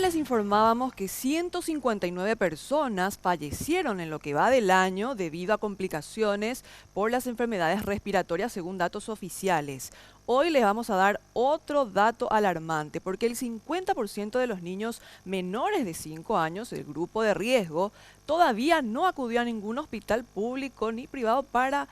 les informábamos que 159 personas fallecieron en lo que va del año debido a complicaciones por las enfermedades respiratorias según datos oficiales. Hoy les vamos a dar otro dato alarmante porque el 50% de los niños menores de 5 años, el grupo de riesgo, todavía no acudió a ningún hospital público ni privado para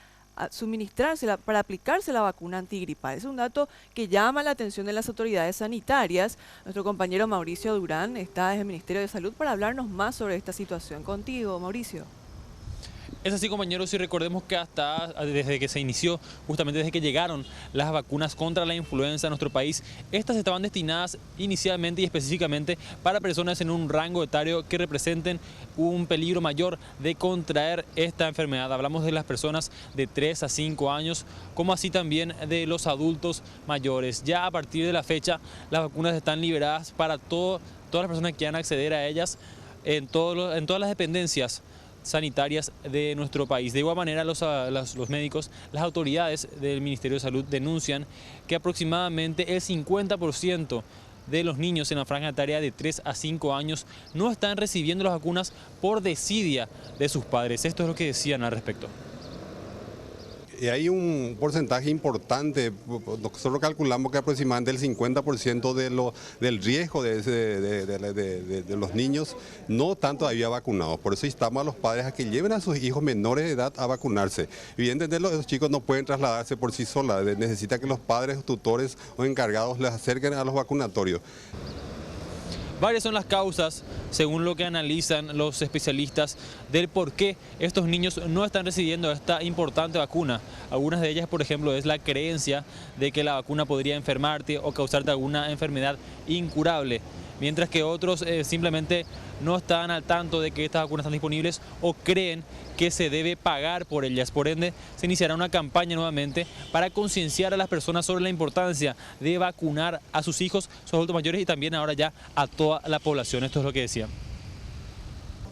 para aplicarse la vacuna antigripal. Es un dato que llama la atención de las autoridades sanitarias. Nuestro compañero Mauricio Durán está desde el Ministerio de Salud para hablarnos más sobre esta situación. Contigo, Mauricio. Es así, compañeros, y recordemos que desde que se inició, justamente desde que llegaron las vacunas contra la influenza a nuestro país, estas estaban destinadas inicialmente y específicamente para personas en un rango etario que representen un peligro mayor de contraer esta enfermedad. Hablamos de las personas de 3 a 5 años, como así también de los adultos mayores. Ya a partir de la fecha, las vacunas están liberadas para todas las personas que quieran acceder a ellas en todas las dependencias sanitarias de nuestro país. De igual manera, los médicos, las autoridades del Ministerio de Salud denuncian que aproximadamente el 50% de los niños en la franja etaria de 3 a 5 años no están recibiendo las vacunas por desidia de sus padres. Esto es lo que decían al respecto. Hay un porcentaje importante, nosotros calculamos que aproximadamente el 50% del riesgo de los niños no están todavía vacunados. Por eso instamos a los padres a que lleven a sus hijos menores de edad a vacunarse. Evidentemente los chicos no pueden trasladarse por sí solos, necesita que los padres, tutores o encargados les acerquen a los vacunatorios. Varias son las causas, según lo que analizan los especialistas, del por qué estos niños no están recibiendo esta importante vacuna. Algunas de ellas, por ejemplo, es la creencia de que la vacuna podría enfermarte o causarte alguna enfermedad incurable, mientras que otros simplemente no están al tanto de que estas vacunas están disponibles o creen que se debe pagar por ellas. Por ende, se iniciará una campaña nuevamente para concienciar a las personas sobre la importancia de vacunar a sus hijos, sus adultos mayores y también ahora ya a toda la población. Esto es lo que decían.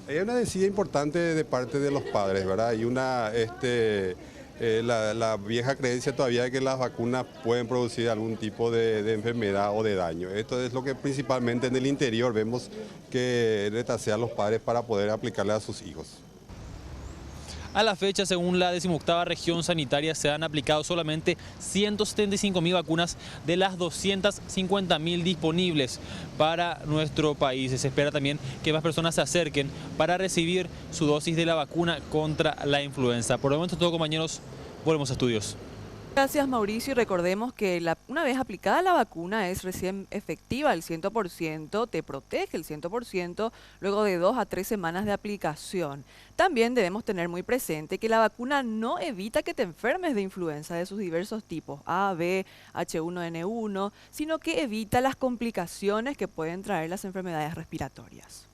Hay una decisión importante de parte de los padres, ¿verdad? Hay la vieja creencia todavía de que las vacunas pueden producir algún tipo de enfermedad o de daño. Esto es lo que principalmente en el interior vemos que retasea a los padres para poder aplicarle a sus hijos. A la fecha, según la 18ª región sanitaria, se han aplicado solamente 175.000 vacunas de las 250.000 disponibles para nuestro país. Se espera también que más personas se acerquen para recibir su dosis de la vacuna contra la influenza. Por el momento es todo, compañeros. Volvemos a estudios. Gracias, Mauricio, y recordemos que una vez aplicada la vacuna es recién efectiva al 100%, te protege el 100% luego de 2 a 3 semanas de aplicación. También debemos tener muy presente que la vacuna no evita que te enfermes de influenza de sus diversos tipos, A, B, H1N1, sino que evita las complicaciones que pueden traer las enfermedades respiratorias.